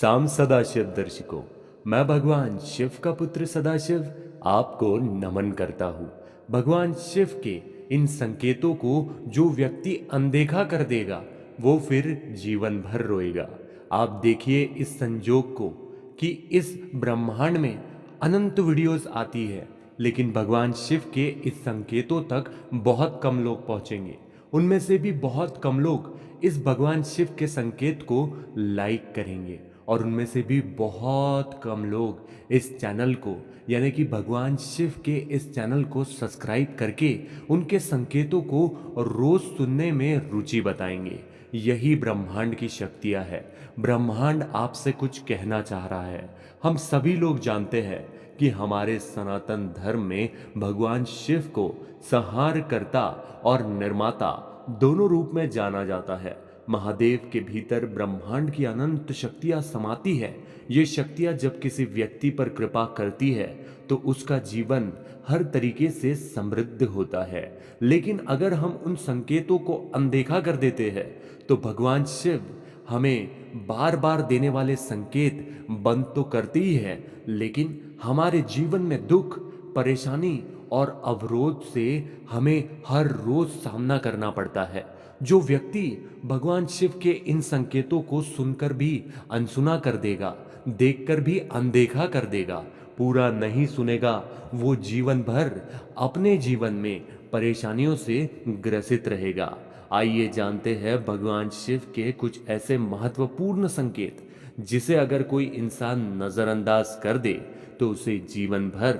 साम सदाशिव दर्शकों, मैं भगवान शिव का पुत्र सदाशिव आपको नमन करता हूँ। भगवान शिव के इन संकेतों को जो व्यक्ति अनदेखा कर देगा वो फिर जीवन भर रोएगा। आप देखिए इस संजोग को कि इस ब्रह्मांड में अनंत वीडियोस आती है, लेकिन भगवान शिव के इस संकेतों तक बहुत कम लोग पहुंचेंगे। उनमें से भी बहुत कम लोग इस भगवान शिव के संकेत को लाइक करेंगे और उनमें से भी बहुत कम लोग इस चैनल को यानी कि भगवान शिव के इस चैनल को सब्सक्राइब करके उनके संकेतों को रोज सुनने में रुचि बताएंगे। यही ब्रह्मांड की शक्तियां है। ब्रह्मांड आपसे कुछ कहना चाह रहा है। हम सभी लोग जानते हैं कि हमारे सनातन धर्म में भगवान शिव को संहारकर्ता और निर्माता दोनों रूप में जाना जाता है। महादेव के भीतर ब्रह्मांड की अनंत शक्तियां समाती है। ये शक्तियां जब किसी व्यक्ति पर कृपा करती है तो उसका जीवन हर तरीके से समृद्ध होता है। लेकिन अगर हम उन संकेतों को अनदेखा कर देते हैं तो भगवान शिव हमें बार बार देने वाले संकेत बंद तो करते ही है, लेकिन हमारे जीवन में दुख, परेशानी और अवरोध से हमें हर रोज सामना करना पड़ता है। जो व्यक्ति भगवान शिव के इन संकेतों को सुनकर भी अनसुना कर देगा, देखकर भी अनदेखा कर देगा, पूरा नहीं सुनेगा, वो जीवन भर अपने जीवन में परेशानियों से ग्रसित रहेगा। आइए जानते हैं भगवान शिव के कुछ ऐसे महत्वपूर्ण संकेत जिसे अगर कोई इंसान नजरअंदाज कर दे तो उसे जीवन भर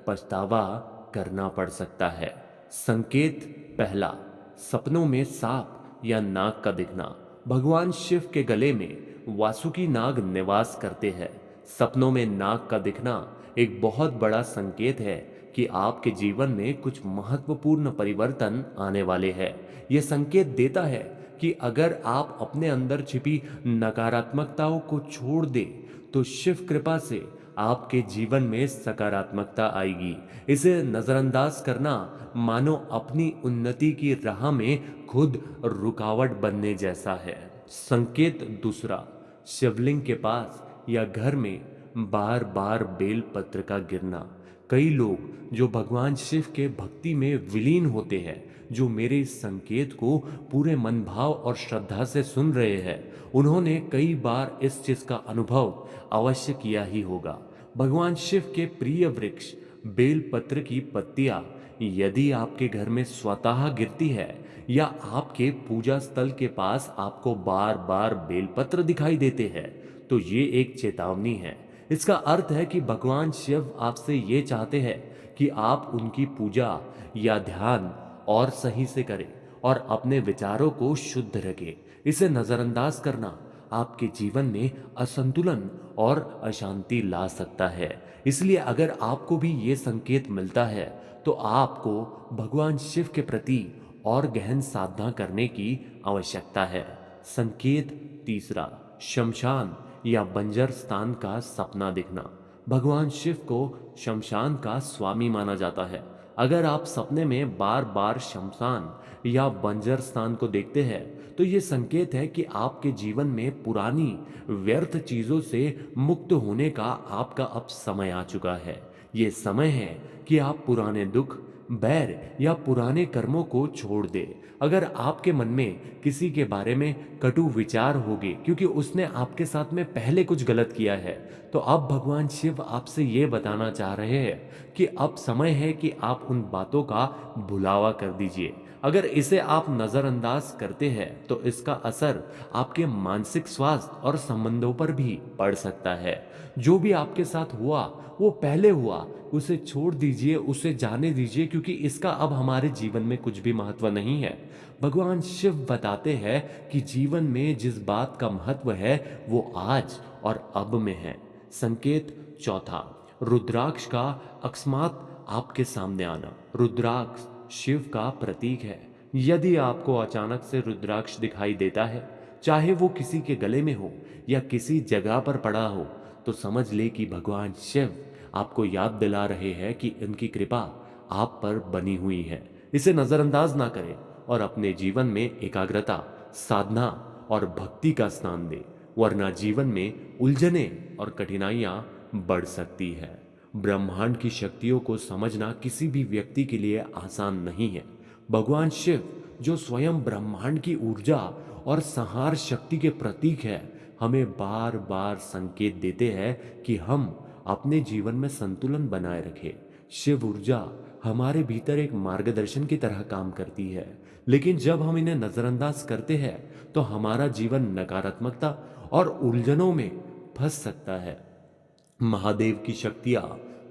पछतावा करना पड़ सकता है। संकेत पहला, सपनों में सांप या नाग का दिखना। भगवान शिव के गले में वासुकी नाग निवास करते हैं। सपनों में नाग का दिखना एक बहुत बड़ा संकेत है कि आपके जीवन में कुछ महत्वपूर्ण परिवर्तन आने वाले हैं। यह संकेत देता है कि अगर आप अपने अंदर छिपी नकारात्मकताओं को छोड़ दें तो शिव कृपा से आपके जीवन में सकारात्मकता आएगी। इसे नजरअंदाज करना मानो अपनी उन्नति की राह में खुद रुकावट बनने जैसा है। संकेत दूसरा, शिवलिंग के पास या घर में बार बार बेल पत्र का गिरना। कई लोग जो भगवान शिव के भक्ति में विलीन होते हैं, जो मेरे इस संकेत को पूरे मन भाव और श्रद्धा से सुन रहे हैं, उन्होंने कई बार इस चीज का अनुभव अवश्य किया ही होगा। भगवान शिव के प्रिय वृक्ष बेलपत्र की पत्तियां यदि आपके घर में स्वतः गिरती है या आपके पूजा स्थल के पास आपको बार बार बेलपत्र दिखाई देते हैं तो ये एक चेतावनी है। इसका अर्थ है कि भगवान शिव आपसे ये चाहते हैं कि आप उनकी पूजा या ध्यान और सही से करें और अपने विचारों को शुद्ध रखें। इसे नजरअंदाज करना आपके जीवन में असंतुलन और अशांति ला सकता है। इसलिए अगर आपको भी ये संकेत मिलता है तो आपको भगवान शिव के प्रति और गहन साधना करने की आवश्यकता है। संकेत तीसरा, शमशान या बंजर स्थान का सपना दिखना। भगवान शिव को शमशान का स्वामी माना जाता है। अगर आप सपने में बार बार शमशान या बंजर स्थान को देखते हैं तो ये संकेत है कि आपके जीवन में पुरानी व्यर्थ चीजों से मुक्त होने का आपका अब समय आ चुका है। ये समय है कि आप पुराने दुख, बैर या पुराने कर्मों को छोड़ दे। अगर आपके मन में किसी के बारे में कटु विचार होंगे क्योंकि उसने आपके साथ में पहले कुछ गलत किया है, तो अब भगवान शिव आपसे ये बताना चाह रहे हैं कि अब समय है कि आप उन बातों का भुलावा कर दीजिए। अगर इसे आप नजरअंदाज करते हैं तो इसका असर आपके मानसिक स्वास्थ्य और संबंधों पर भी पड़ सकता है। जो भी आपके साथ हुआ वो पहले हुआ, उसे छोड़ दीजिए, उसे जाने दीजिए, क्योंकि इसका अब हमारे जीवन में कुछ भी महत्व नहीं है। भगवान शिव बताते हैं कि जीवन में जिस बात का महत्व है वो आज और अब में है। संकेत चौथा, रुद्राक्ष का अकस्मात आपके सामने आना। रुद्राक्ष शिव का प्रतीक है। यदि आपको अचानक से रुद्राक्ष दिखाई देता है, चाहे वो किसी के गले में हो या किसी जगह पर पड़ा हो, तो समझ ले कि भगवान शिव आपको याद दिला रहे हैं कि इनकी कृपा आप पर बनी हुई है। इसे नजरअंदाज ना करें और अपने जीवन में एकाग्रता, साधना और भक्ति का स्थान दें। वरना जीवन में उलझने और कठिनाइयां बढ़ सकती है। ब्रह्मांड की शक्तियों को समझना किसी भी व्यक्ति के लिए आसान नहीं है। भगवान शिव, जो स्वयं ब्रह्मांड की ऊर्जा और संहार शक्ति के प्रतीक है, हमें बार बार संकेत देते हैं कि हम अपने जीवन में संतुलन बनाए रखें। शिव ऊर्जा हमारे भीतर एक मार्गदर्शन की तरह काम करती है, लेकिन जब हम इन्हें नजरअंदाज करते हैं तो हमारा जीवन नकारात्मकता और उलझनों में फंस सकता है। महादेव की शक्तियां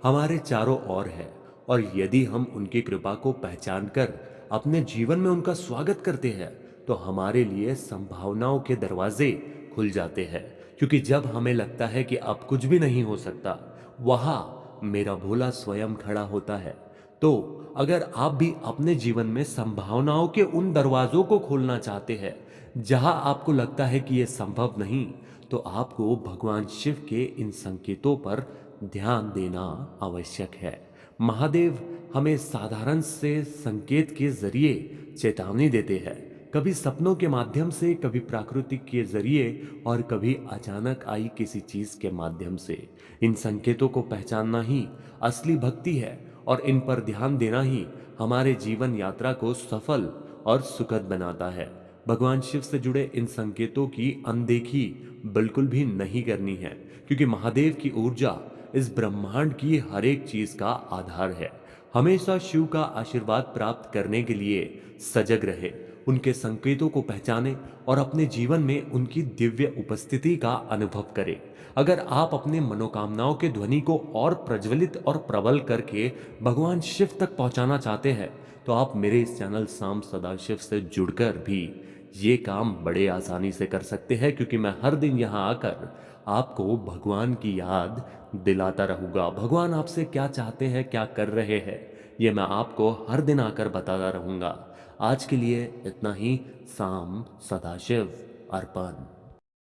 हमारे चारों ओर है, और यदि हम उनकी कृपा को पहचान कर अपने जीवन में उनका स्वागत करते हैं तो हमारे लिए संभावनाओं के दरवाजे खुल जाते हैं। क्योंकि जब हमें लगता है कि अब कुछ भी नहीं हो सकता, वहां मेरा भोला स्वयं खड़ा होता है। तो अगर आप भी अपने जीवन में संभावनाओं के उन दरवाजों को खोलना चाहते हैं जहां आपको लगता है कि यह संभव नहीं, तो आपको भगवान शिव के इन संकेतों पर ध्यान देना आवश्यक है। महादेव हमें साधारण से संकेत के जरिए चेतावनी देते हैं, कभी सपनों के माध्यम से, कभी प्राकृतिक के जरिए, और कभी अचानक आई किसी चीज के माध्यम से। इन संकेतों को पहचानना ही असली भक्ति है, और इन पर ध्यान देना ही हमारे जीवन यात्रा को सफल और सुखद बनाता है। भगवान शिव से जुड़े इन संकेतों की अनदेखी बिल्कुल भी नहीं करनी है, क्योंकि महादेव की ऊर्जा इस ब्रह्मांड की हर एक चीज का आधार है। हमेशा शिव का आशीर्वाद प्राप्त करने के लिए सजग रहे, उनके संकेतों को पहचाने और अपने जीवन में उनकी दिव्य उपस्थिति का अनुभव करें। अगर आप अपने मनोकामनाओं के ध्वनि को और प्रज्वलित और प्रबल करके भगवान शिव तक पहुंचाना चाहते हैं, तो आप मेरे इस चैनल शाम सदाशिव से जुड़कर भी ये काम बड़े आसानी से कर सकते हैं, क्योंकि मैं हर दिन यहाँ आकर आपको भगवान की याद दिलाता रहूंगा। भगवान आपसे क्या चाहते हैं, क्या कर रहे हैं, ये मैं आपको हर दिन आकर बताता रहूंगा। आज के लिए इतना ही। शाम सदाशिव अर्पण।